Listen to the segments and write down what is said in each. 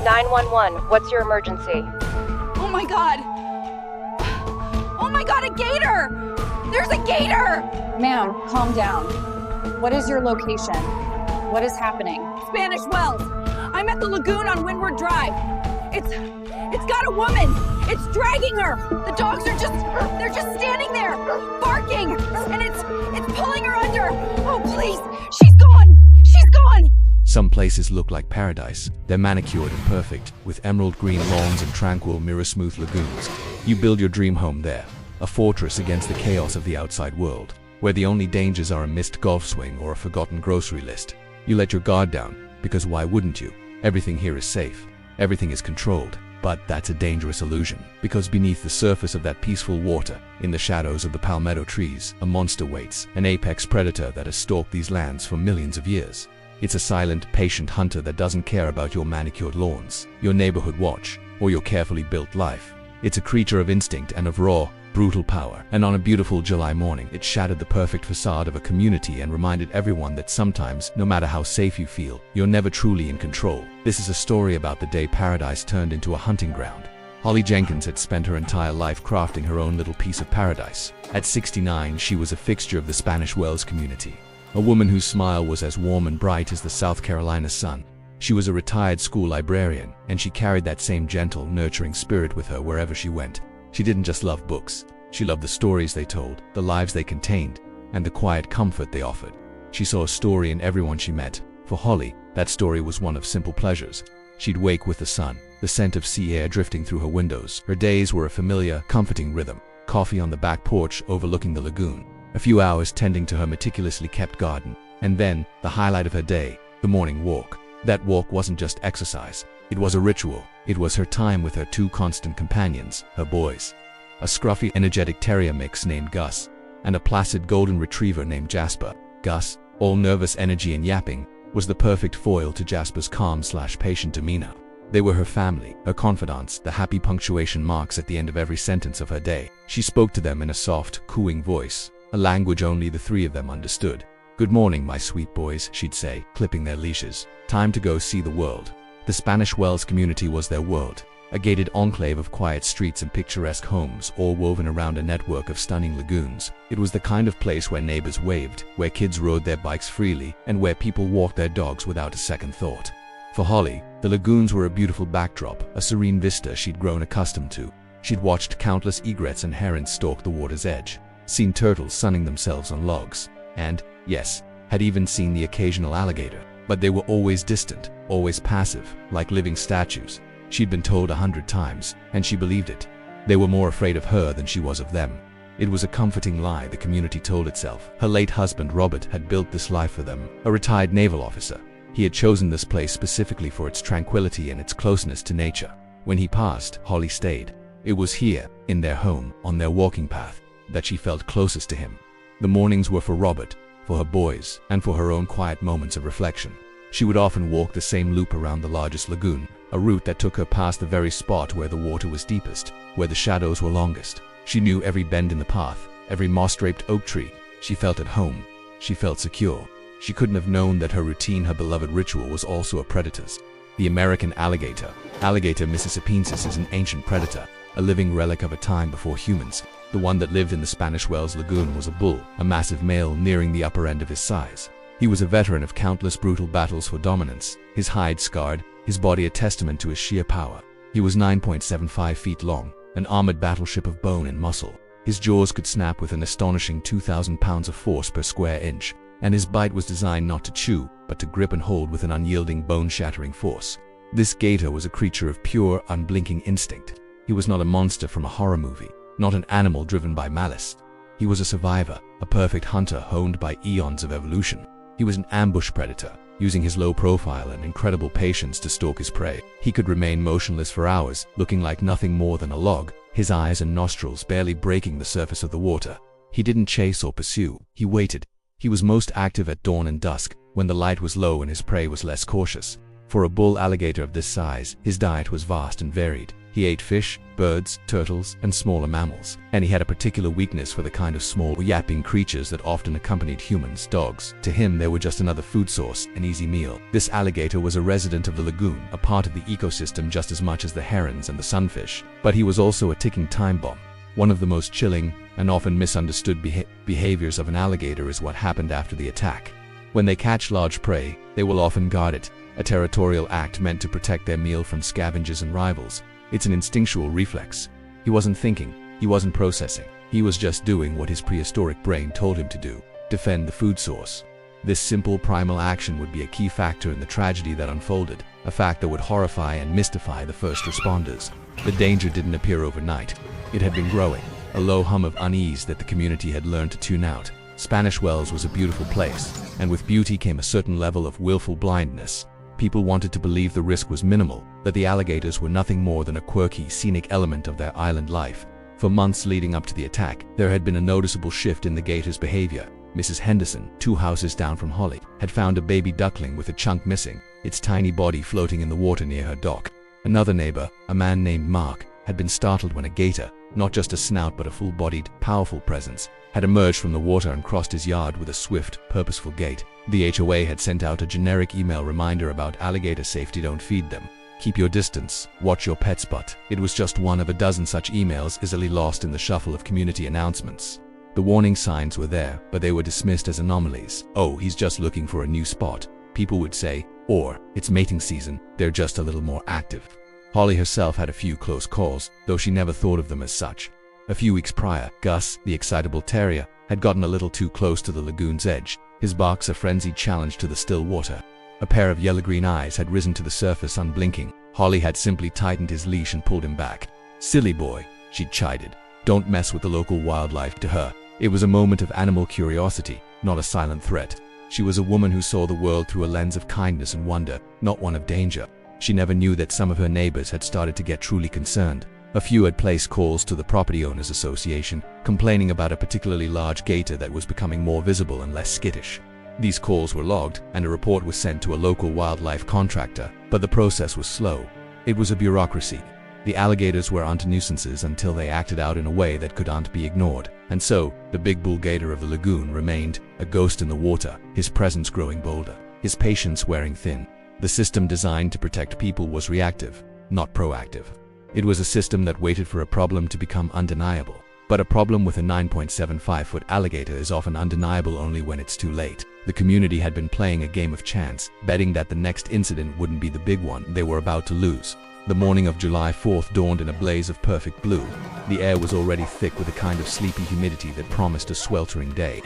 911, what's your emergency? Oh my god! Oh my god, a gator! There's a gator! Ma'am, calm down. What is your location? What is happening? Spanish Wells. I'm at the lagoon on Windward Drive. It's got a woman. It's dragging her. The dogs are they're just standing there, barking, and it's pulling her under. Oh, please, she's gone. She's gone. Some places look like paradise. They're manicured and perfect, with emerald green lawns and tranquil mirror-smooth lagoons. You build your dream home there, a fortress against the chaos of the outside world, where the only dangers are a missed golf swing or a forgotten grocery list. You let your guard down, because why wouldn't you? Everything here is safe. Everything is controlled. But that's a dangerous illusion, because beneath the surface of that peaceful water, in the shadows of the palmetto trees, a monster waits, an apex predator that has stalked these lands for millions of years. It's a silent, patient hunter that doesn't care about your manicured lawns, your neighborhood watch, or your carefully built life. It's a creature of instinct and of raw, brutal power, and on a beautiful July morning, it shattered the perfect facade of a community and reminded everyone that sometimes, no matter how safe you feel, you're never truly in control. This is a story about the day paradise turned into a hunting ground. Holly Jenkins had spent her entire life crafting her own little piece of paradise. At 69, she was a fixture of the Spanish Wells community, a woman whose smile was as warm and bright as the South Carolina sun. She was a retired school librarian, and she carried that same gentle, nurturing spirit with her wherever she went. She didn't just love books. She loved the stories they told, the lives they contained, and the quiet comfort they offered. She saw a story in everyone she met. For Holly, that story was one of simple pleasures. She'd wake with the sun, the scent of sea air drifting through her windows. Her days were a familiar, comforting rhythm. Coffee on the back porch overlooking the lagoon. A few hours tending to her meticulously kept garden. And then, the highlight of her day, the morning walk. That walk wasn't just exercise. It was a ritual. It was her time with her two constant companions, her boys. A scruffy, energetic terrier mix named Gus, and a placid golden retriever named Jasper. Gus, all nervous energy and yapping, was the perfect foil to Jasper's calm/patient demeanor. They were her family, her confidants, the happy punctuation marks at the end of every sentence of her day. She spoke to them in a soft, cooing voice, a language only the three of them understood. "Good morning, my sweet boys," she'd say, clipping their leashes. "Time to go see the world." The Spanish Wells community was their world, a gated enclave of quiet streets and picturesque homes, all woven around a network of stunning lagoons. It was the kind of place where neighbors waved, where kids rode their bikes freely, and where people walked their dogs without a second thought. For Holly, the lagoons were a beautiful backdrop, a serene vista she'd grown accustomed to. She'd watched countless egrets and herons stalk the water's edge, seen turtles sunning themselves on logs, and, yes, had even seen the occasional alligator. But they were always distant, always passive, like living statues. She'd been told 100 times, and she believed it. They were more afraid of her than she was of them. It was a comforting lie the community told itself. Her late husband, Robert, had built this life for them, a retired naval officer. He had chosen this place specifically for its tranquility and its closeness to nature. When he passed, Holly stayed. It was here, in their home, on their walking path, that she felt closest to him. The mornings were for Robert, for her boys, and for her own quiet moments of reflection. She would often walk the same loop around the largest lagoon, a route that took her past the very spot where the water was deepest, where the shadows were longest. She knew every bend in the path, every moss-draped oak tree. She felt at home. She felt secure. She couldn't have known that her routine, her beloved ritual, was also a predator's. The American alligator. Alligator mississippiensis is an ancient predator, a living relic of a time before humans. The one that lived in the Spanish Wells lagoon was a bull, a massive male nearing the upper end of his size. He was a veteran of countless brutal battles for dominance, his hide scarred, his body a testament to his sheer power. He was 9.75 feet long, an armored battleship of bone and muscle. His jaws could snap with an astonishing 2,000 pounds of force per square inch, and his bite was designed not to chew, but to grip and hold with an unyielding, bone-shattering force. This gator was a creature of pure, unblinking instinct. He was not a monster from a horror movie, not an animal driven by malice. He was a survivor, a perfect hunter honed by eons of evolution. He was an ambush predator, using his low profile and incredible patience to stalk his prey. He could remain motionless for hours, looking like nothing more than a log, his eyes and nostrils barely breaking the surface of the water. He didn't chase or pursue, he waited. He was most active at dawn and dusk, when the light was low and his prey was less cautious. For a bull alligator of this size, his diet was vast and varied. He ate fish, birds, turtles, and smaller mammals, and he had a particular weakness for the kind of small, yapping creatures that often accompanied humans, dogs. To him, they were just another food source, an easy meal. This alligator was a resident of the lagoon, a part of the ecosystem just as much as the herons and the sunfish, but he was also a ticking time bomb. One of the most chilling and often misunderstood behaviors of an alligator is what happened after the attack. When they catch large prey, they will often guard it, a territorial act meant to protect their meal from scavengers and rivals. It's an instinctual reflex. He wasn't thinking, he wasn't processing, he was just doing what his prehistoric brain told him to do: defend the food source. This simple primal action would be a key factor in the tragedy that unfolded, a fact that would horrify and mystify the first responders. The danger didn't appear overnight. It had been growing, a low hum of unease that the community had learned to tune out. Spanish Wells was a beautiful place, and with beauty came a certain level of willful blindness. People wanted to believe the risk was minimal, that the alligators were nothing more than a quirky, scenic element of their island life. For months leading up to the attack, there had been a noticeable shift in the gator's behavior. Mrs. Henderson, 2 houses down from Holly, had found a baby duckling with a chunk missing, its tiny body floating in the water near her dock. Another neighbor, a man named Mark, had been startled when a gator, not just a snout but a full-bodied, powerful presence, had emerged from the water and crossed his yard with a swift, purposeful gait. The HOA had sent out a generic email reminder about alligator safety: don't feed them, keep your distance, watch your pet's butt. It was just one of a dozen such emails easily lost in the shuffle of community announcements. The warning signs were there, but they were dismissed as anomalies. "Oh, he's just looking for a new spot," people would say, or "it's mating season, they're just a little more active." Holly herself had a few close calls, though she never thought of them as such. A few weeks prior, Gus, the excitable terrier, had gotten a little too close to the lagoon's edge, his barks a frenzied challenge to the still water. A pair of yellow-green eyes had risen to the surface unblinking. Holly had simply tightened his leash and pulled him back. "Silly boy," she'd chided. "Don't mess with the local wildlife." To her, it was a moment of animal curiosity, not a silent threat. She was a woman who saw the world through a lens of kindness and wonder, not one of danger. She never knew that some of her neighbors had started to get truly concerned. A few had placed calls to the Property Owners Association, complaining about a particularly large gator that was becoming more visible and less skittish. These calls were logged, and a report was sent to a local wildlife contractor, but the process was slow. It was a bureaucracy. The alligators weren't nuisances until they acted out in a way that couldn't be ignored. And so, the big bull gator of the lagoon remained, a ghost in the water, his presence growing bolder, his patience wearing thin. The system designed to protect people was reactive, not proactive. It was a system that waited for a problem to become undeniable. But a problem with a 9.75-foot alligator is often undeniable only when it's too late. The community had been playing a game of chance, betting that the next incident wouldn't be the big one they were about to lose. The morning of July 4th dawned in a blaze of perfect blue. The air was already thick with a kind of sleepy humidity that promised a sweltering day.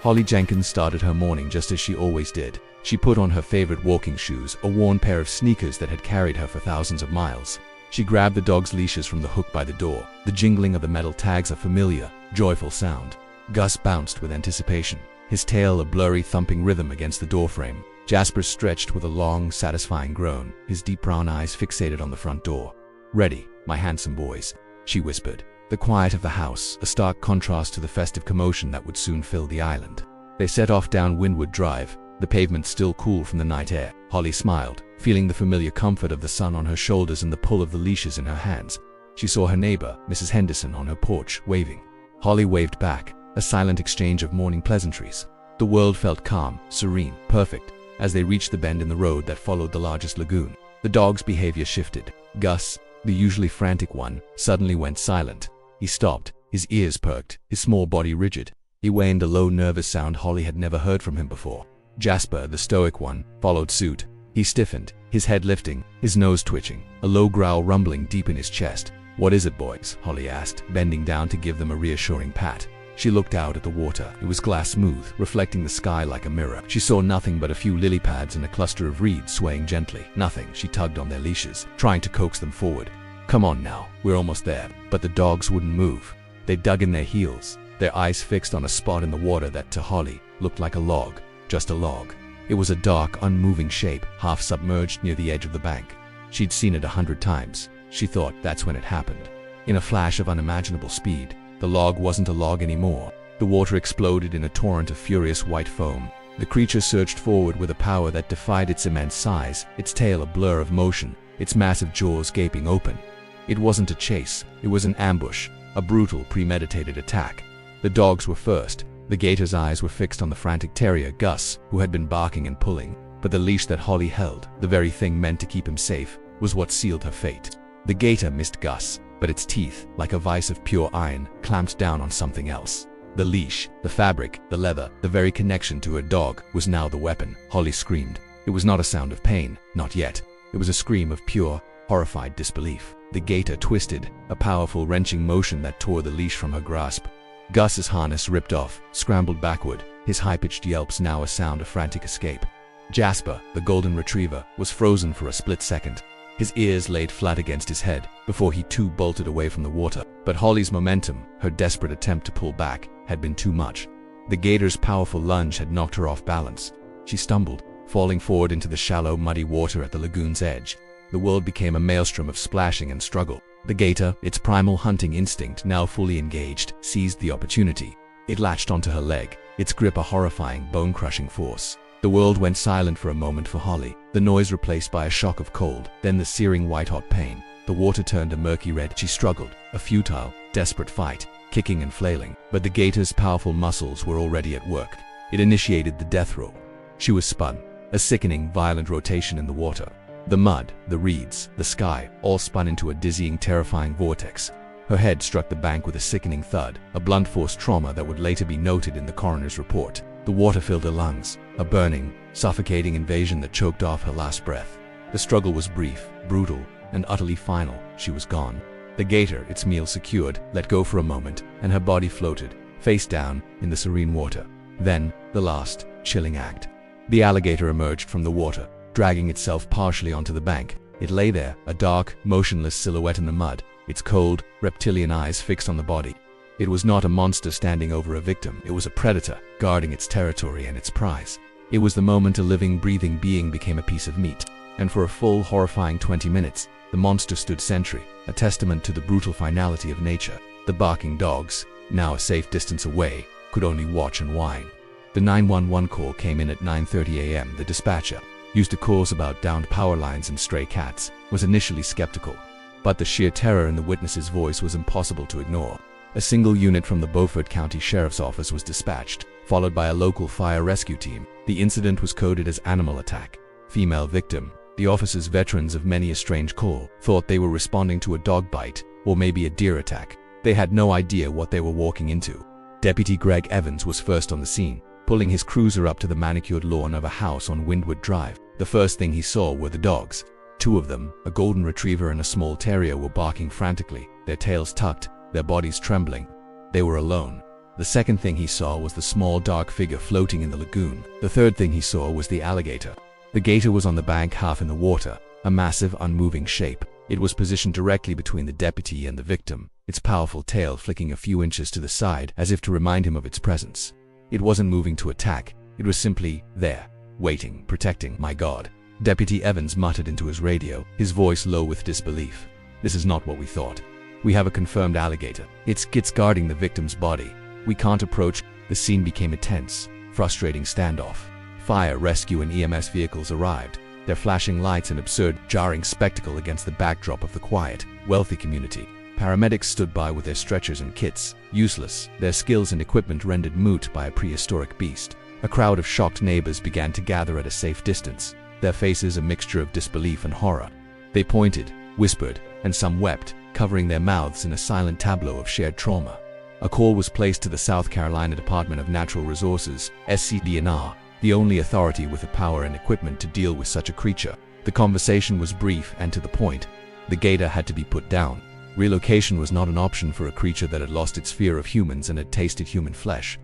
Holly Jenkins started her morning just as she always did. She put on her favorite walking shoes, a worn pair of sneakers that had carried her for thousands of miles. She grabbed the dog's leashes from the hook by the door. The jingling of the metal tags a familiar, joyful sound. Gus bounced with anticipation, his tail a blurry thumping rhythm against the doorframe. Jasper stretched with a long, satisfying groan, his deep brown eyes fixated on the front door. "Ready, my handsome boys," she whispered. The quiet of the house, a stark contrast to the festive commotion that would soon fill the island. They set off down Windward Drive, the pavement still cool from the night air. Holly smiled, feeling the familiar comfort of the sun on her shoulders and the pull of the leashes in her hands. She saw her neighbor, Mrs. Henderson, on her porch, waving. Holly waved back, a silent exchange of morning pleasantries. The world felt calm, serene, perfect, as they reached the bend in the road that followed the largest lagoon. The dog's behavior shifted. Gus, the usually frantic one, suddenly went silent. He stopped, his ears perked, his small body rigid. He whined a low, nervous sound Holly had never heard from him before. Jasper, the stoic one, followed suit. He stiffened, his head lifting, his nose twitching, a low growl rumbling deep in his chest. "What is it, boys?" Holly asked, bending down to give them a reassuring pat. She looked out at the water. It was glass smooth, reflecting the sky like a mirror. She saw nothing but a few lily pads and a cluster of reeds swaying gently. Nothing. She tugged on their leashes, trying to coax them forward. "Come on now, we're almost there." But the dogs wouldn't move. They dug in their heels, their eyes fixed on a spot in the water that, to Holly, looked like a log. Just a log. It was a dark, unmoving shape, half submerged near the edge of the bank. She'd seen it 100 times. She thought that's when it happened. In a flash of unimaginable speed, the log wasn't a log anymore. The water exploded in a torrent of furious white foam. The creature surged forward with a power that defied its immense size, its tail a blur of motion, its massive jaws gaping open. It wasn't a chase, it was an ambush, a brutal, premeditated attack. The dogs were first. The gator's eyes were fixed on the frantic terrier, Gus, who had been barking and pulling. But the leash that Holly held, the very thing meant to keep him safe, was what sealed her fate. The gator missed Gus, but its teeth, like a vice of pure iron, clamped down on something else. The leash, the fabric, the leather, the very connection to her dog, was now the weapon. Holly screamed. It was not a sound of pain, not yet. It was a scream of pure, horrified disbelief. The gator twisted, a powerful wrenching motion that tore the leash from her grasp. Gus's harness ripped off, scrambled backward, his high-pitched yelps now a sound of frantic escape. Jasper, the golden retriever, was frozen for a split second. His ears laid flat against his head before he too bolted away from the water. But Holly's momentum, her desperate attempt to pull back, had been too much. The gator's powerful lunge had knocked her off balance. She stumbled, falling forward into the shallow, muddy water at the lagoon's edge. The world became a maelstrom of splashing and struggle. The gator, its primal hunting instinct now fully engaged, seized the opportunity. It latched onto her leg, its grip a horrifying, bone-crushing force. The world went silent for a moment for Holly, the noise replaced by a shock of cold, then the searing white-hot pain. The water turned a murky red. She struggled, a futile, desperate fight, kicking and flailing. But the gator's powerful muscles were already at work. It initiated the death roll. She was spun, a sickening, violent rotation in the water. The mud, the reeds, the sky, all spun into a dizzying, terrifying vortex. Her head struck the bank with a sickening thud, a blunt force trauma that would later be noted in the coroner's report. The water filled her lungs, a burning, suffocating invasion that choked off her last breath. The struggle was brief, brutal, and utterly final. She was gone. The gator, its meal secured, let go for a moment, and her body floated, face down, in the serene water. Then, the last, chilling act. The alligator emerged from the water, dragging itself partially onto the bank. It lay there, a dark, motionless silhouette in the mud, its cold, reptilian eyes fixed on the body. It was not a monster standing over a victim. It was a predator, guarding its territory and its prize. It was the moment a living, breathing being became a piece of meat. And for a full, horrifying 20 minutes, the monster stood sentry, a testament to the brutal finality of nature. The barking dogs, now a safe distance away, could only watch and whine. The 911 call came in at 9:30 a.m. The dispatcher, used to calls about downed power lines and stray cats, was initially skeptical. But the sheer terror in the witness's voice was impossible to ignore. A single unit from the Beaufort County Sheriff's Office was dispatched, followed by a local fire rescue team. The incident was coded as animal attack. Female victim. The officers, veterans of many a strange call, thought they were responding to a dog bite, or maybe a deer attack. They had no idea what they were walking into. Deputy Greg Evans was first on the scene, pulling his cruiser up to the manicured lawn of a house on Windward Drive. The first thing he saw were the dogs. Two of them, a golden retriever and a small terrier, were barking frantically, their tails tucked, their bodies trembling. They were alone. The second thing he saw was the small dark figure floating in the lagoon. The third thing he saw was the alligator. The gator was on the bank, half in the water, a massive, unmoving shape. It was positioned directly between the deputy and the victim, its powerful tail flicking a few inches to the side as if to remind him of its presence. It wasn't moving to attack. It was simply there, waiting, protecting. "My God," Deputy Evans muttered into his radio, his voice low with disbelief. "This is not what we thought. We have a confirmed alligator. It's guarding the victim's body. We can't approach." The scene became a tense, frustrating standoff. Fire, rescue, and EMS vehicles arrived, their flashing lights an absurd, jarring spectacle against the backdrop of the quiet, wealthy community. Paramedics stood by with their stretchers and kits, useless, their skills and equipment rendered moot by a prehistoric beast. A crowd of shocked neighbors began to gather at a safe distance, their faces a mixture of disbelief and horror. They pointed, whispered, and some wept, covering their mouths in a silent tableau of shared trauma. A call was placed to the South Carolina Department of Natural Resources, SCDNR, the only authority with the power and equipment to deal with such a creature. The conversation was brief and to the point. The gator had to be put down. Relocation was not an option for a creature that had lost its fear of humans and had tasted human flesh.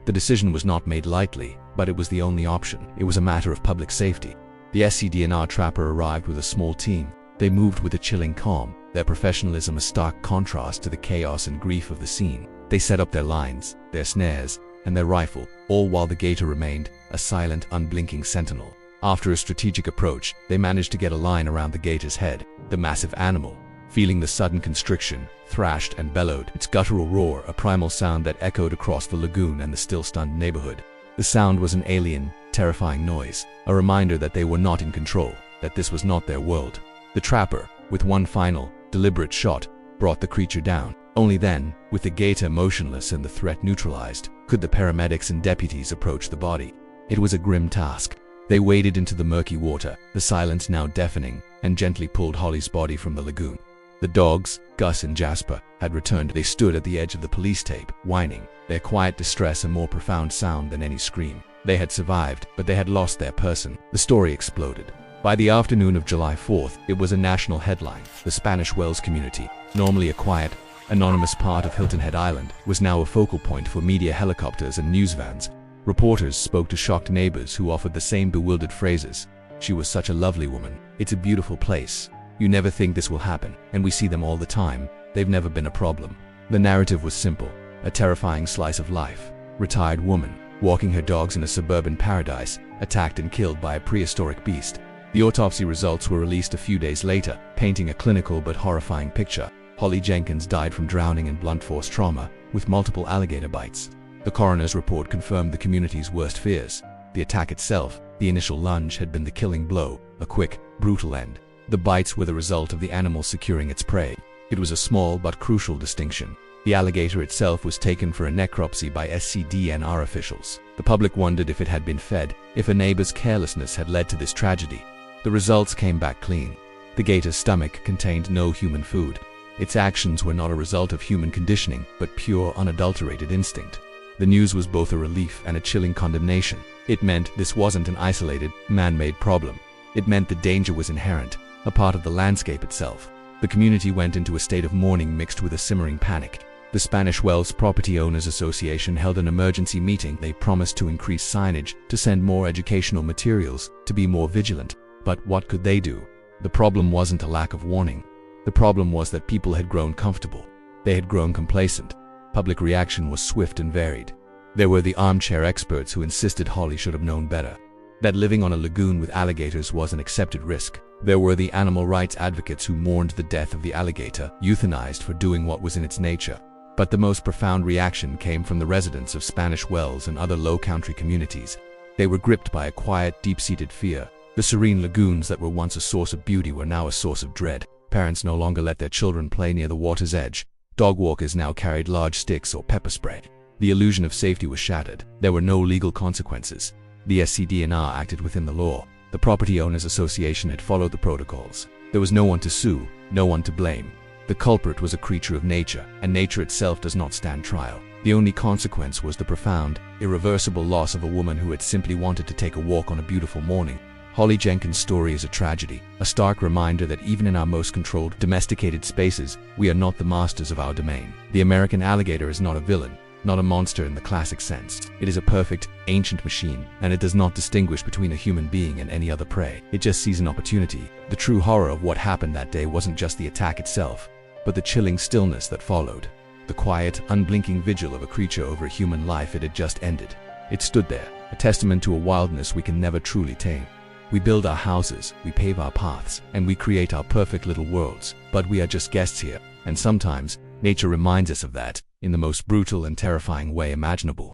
The decision was not made lightly, but it was the only option. It was a matter of public safety. The SCDNR trapper arrived with a small team. They moved with a chilling calm, their professionalism a stark contrast to the chaos and grief of the scene. They set up their lines, their snares, and their rifle, all while the gator remained a silent, unblinking sentinel. After a strategic approach, they managed to get a line around the gator's head. The massive animal, feeling the sudden constriction, thrashed and bellowed, its guttural roar a primal sound that echoed across the lagoon and the still-stunned neighborhood. The sound was an alien, terrifying noise, a reminder that they were not in control, that this was not their world. The trapper, with one final, deliberate shot brought the creature down. Only then, with the gator motionless and the threat neutralized, could the paramedics and deputies approach the body. It was a grim task. They waded into the murky water, the silence now deafening, and gently pulled Holly's body from the lagoon. The dogs, Gus and Jasper, had returned. They stood at the edge of the police tape, whining, their quiet distress a more profound sound than any scream. They had survived, but they had lost their person. The story exploded. By the afternoon of July 4th, it was a national headline. The Spanish Wells community, normally a quiet, anonymous part of Hilton Head Island, was now a focal point for media helicopters and news vans. Reporters spoke to shocked neighbors who offered the same bewildered phrases. "She was such a lovely woman. It's a beautiful place. You never think this will happen, and we see them all the time. They've never been a problem." The narrative was simple, a terrifying slice of life. Retired woman, walking her dogs in a suburban paradise, attacked and killed by a prehistoric beast. The autopsy results were released a few days later, painting a clinical but horrifying picture. Holly Jenkins died from drowning and blunt force trauma, with multiple alligator bites. The coroner's report confirmed the community's worst fears. The attack itself, the initial lunge, had been the killing blow, a quick, brutal end. The bites were the result of the animal securing its prey. It was a small but crucial distinction. The alligator itself was taken for a necropsy by SCDNR officials. The public wondered if it had been fed, if a neighbor's carelessness had led to this tragedy. The results came back clean. The gator's stomach contained no human food. Its actions were not a result of human conditioning, but pure, unadulterated instinct. The news was both a relief and a chilling condemnation. It meant this wasn't an isolated, man-made problem. It meant the danger was inherent, a part of the landscape itself. The community went into a state of mourning mixed with a simmering panic. The Spanish Wells Property Owners Association held an emergency meeting. They promised to increase signage, to send more educational materials, to be more vigilant. But what could they do? The problem wasn't a lack of warning. The problem was that people had grown comfortable. They had grown complacent. Public reaction was swift and varied. There were the armchair experts who insisted Holly should have known better, that living on a lagoon with alligators was an accepted risk. There were the animal rights advocates who mourned the death of the alligator, euthanized for doing what was in its nature. But the most profound reaction came from the residents of Spanish Wells and other low-country communities. They were gripped by a quiet, deep-seated fear. The serene lagoons that were once a source of beauty were now a source of dread. Parents no longer let their children play near the water's edge. Dog walkers now carried large sticks or pepper spray. The illusion of safety was shattered. There were no legal consequences. The SCDNR acted within the law. The Property Owners Association had followed the protocols. There was no one to sue, no one to blame. The culprit was a creature of nature, and nature itself does not stand trial. The only consequence was the profound, irreversible loss of a woman who had simply wanted to take a walk on a beautiful morning. Holly Jenkins' story is a tragedy, a stark reminder that even in our most controlled, domesticated spaces, we are not the masters of our domain. The American alligator is not a villain, not a monster in the classic sense. It is a perfect, ancient machine, and it does not distinguish between a human being and any other prey. It just sees an opportunity. The true horror of what happened that day wasn't just the attack itself, but the chilling stillness that followed. The quiet, unblinking vigil of a creature over a human life it had just ended. It stood there, a testament to a wildness we can never truly tame. We build our houses, we pave our paths, and we create our perfect little worlds, but we are just guests here, and sometimes, nature reminds us of that, in the most brutal and terrifying way imaginable.